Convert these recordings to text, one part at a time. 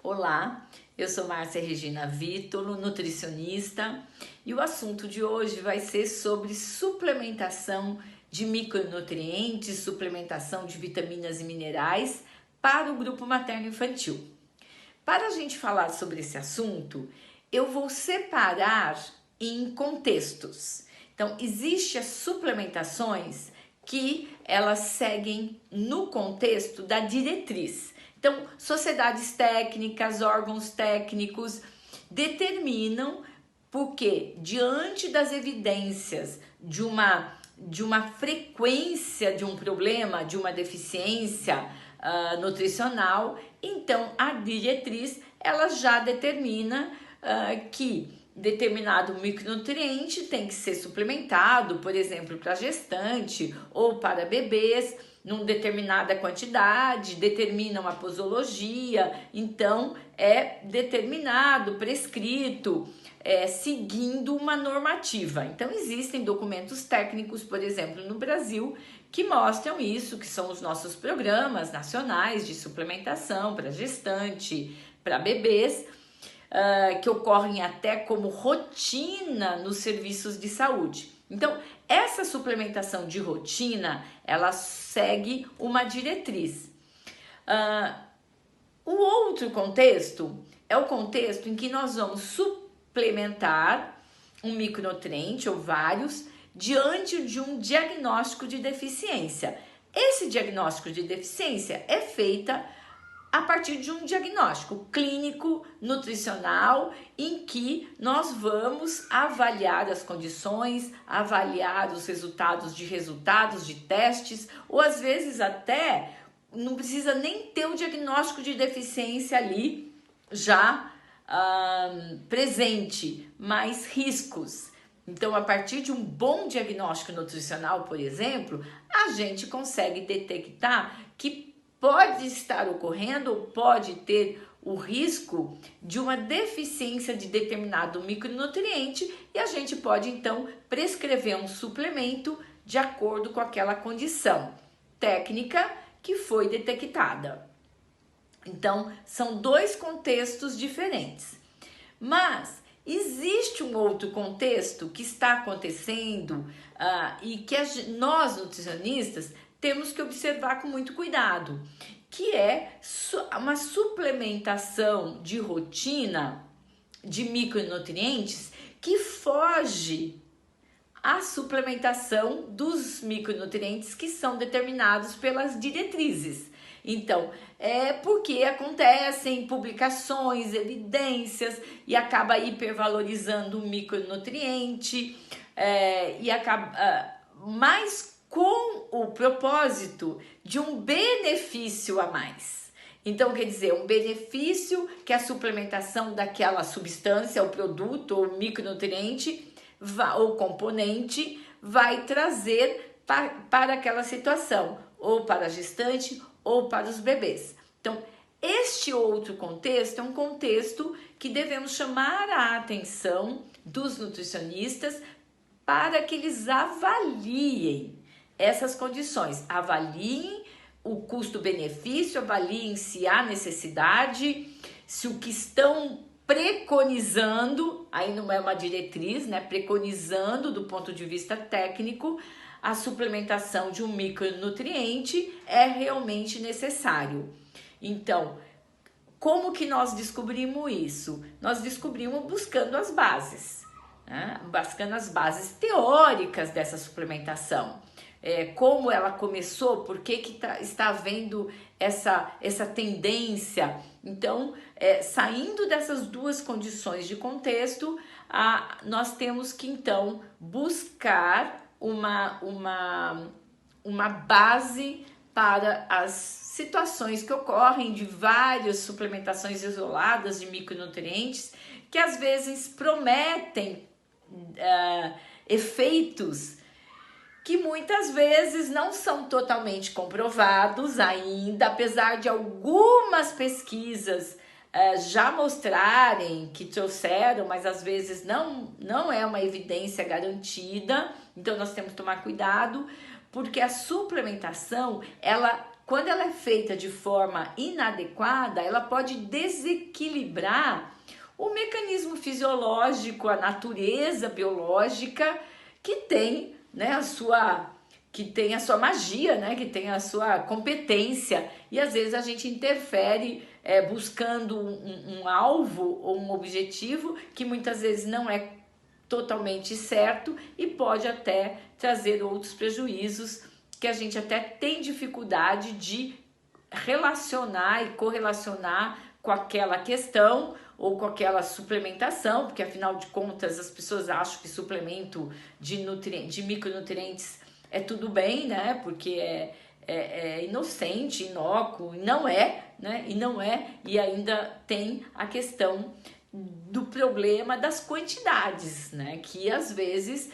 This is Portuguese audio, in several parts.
Olá, eu sou Márcia Regina Vítolo, nutricionista, e o assunto de hoje vai ser sobre suplementação de micronutrientes, suplementação de vitaminas e minerais para o grupo materno-infantil. Para a gente falar sobre esse assunto, eu vou separar em contextos. Então, existem as suplementações que elas seguem no contexto da diretriz. Então, sociedades técnicas, órgãos técnicos determinam, porque diante das evidências de uma frequência de um problema, de uma deficiência nutricional, então a diretriz ela já determina que determinado micronutriente tem que ser suplementado, por exemplo, para gestante ou para bebês, numa determinada quantidade, determina uma posologia, então é determinado, prescrito, seguindo uma normativa. Então existem documentos técnicos, por exemplo, no Brasil, que mostram isso, que são os nossos programas nacionais de suplementação para gestante, para bebês, que ocorrem até como rotina nos serviços de saúde. Então, essa suplementação de rotina, ela segue uma diretriz. O outro contexto é o contexto em que nós vamos suplementar um micronutriente ou vários diante de um diagnóstico de deficiência. Esse diagnóstico de deficiência é feita a partir de um diagnóstico clínico, nutricional, em que nós vamos avaliar as condições, avaliar os resultados de testes, ou às vezes até não precisa nem ter o diagnóstico de deficiência ali já presente, mas riscos. Então, a partir de um bom diagnóstico nutricional, por exemplo, a gente consegue detectar que pode estar ocorrendo ou pode ter o risco de uma deficiência de determinado micronutriente e a gente pode então prescrever um suplemento de acordo com aquela condição técnica que foi detectada. Então, são dois contextos diferentes. Mas existe um outro contexto que está acontecendo e que nós nutricionistas temos que observar com muito cuidado, que é uma suplementação de rotina de micronutrientes que foge à suplementação dos micronutrientes que são determinados pelas diretrizes. Então, é porque acontecem publicações, evidências e acaba hipervalorizando o micronutriente e acaba mais com o propósito de um benefício a mais. Então, quer dizer, um benefício que a suplementação daquela substância, o produto, ou micronutriente, ou componente, vai trazer para aquela situação, ou para a gestante, ou para os bebês. Então, este outro contexto é um contexto que devemos chamar a atenção dos nutricionistas para que eles avaliem essas condições, avaliem o custo-benefício, avaliem se há necessidade, se o que estão preconizando, aí não é uma diretriz, né? Preconizando do ponto de vista técnico, a suplementação de um micronutriente é realmente necessário. Então, como que nós descobrimos isso? Nós descobrimos buscando as bases, né? Buscando as bases teóricas dessa suplementação. Como ela começou, por que está havendo essa tendência. Então, saindo dessas duas condições de contexto, nós temos que então buscar uma base para as situações que ocorrem de várias suplementações isoladas de micronutrientes que às vezes prometem efeitos que muitas vezes não são totalmente comprovados ainda, apesar de algumas pesquisas já mostrarem que trouxeram, mas às vezes não é uma evidência garantida. Então nós temos que tomar cuidado, porque a suplementação, ela quando ela é feita de forma inadequada, ela pode desequilibrar o mecanismo fisiológico, a natureza biológica que tem, né, a sua magia, né, que tem a sua competência, e às vezes a gente interfere buscando um alvo ou um objetivo que muitas vezes não é totalmente certo e pode até trazer outros prejuízos que a gente até tem dificuldade de relacionar e correlacionar com aquela questão ou com aquela suplementação, porque afinal de contas as pessoas acham que suplemento de micronutrientes é tudo bem, né? Porque é inocente, inócuo, e não é, né? E ainda tem a questão do problema das quantidades, né? Que às vezes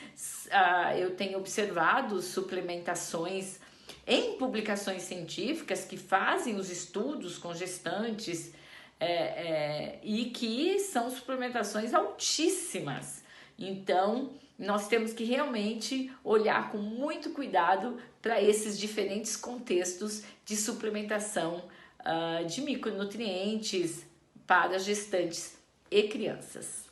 eu tenho observado suplementações em publicações científicas que fazem os estudos com gestantes e que são suplementações altíssimas. Então, nós temos que realmente olhar com muito cuidado para esses diferentes contextos de suplementação de micronutrientes para gestantes e crianças.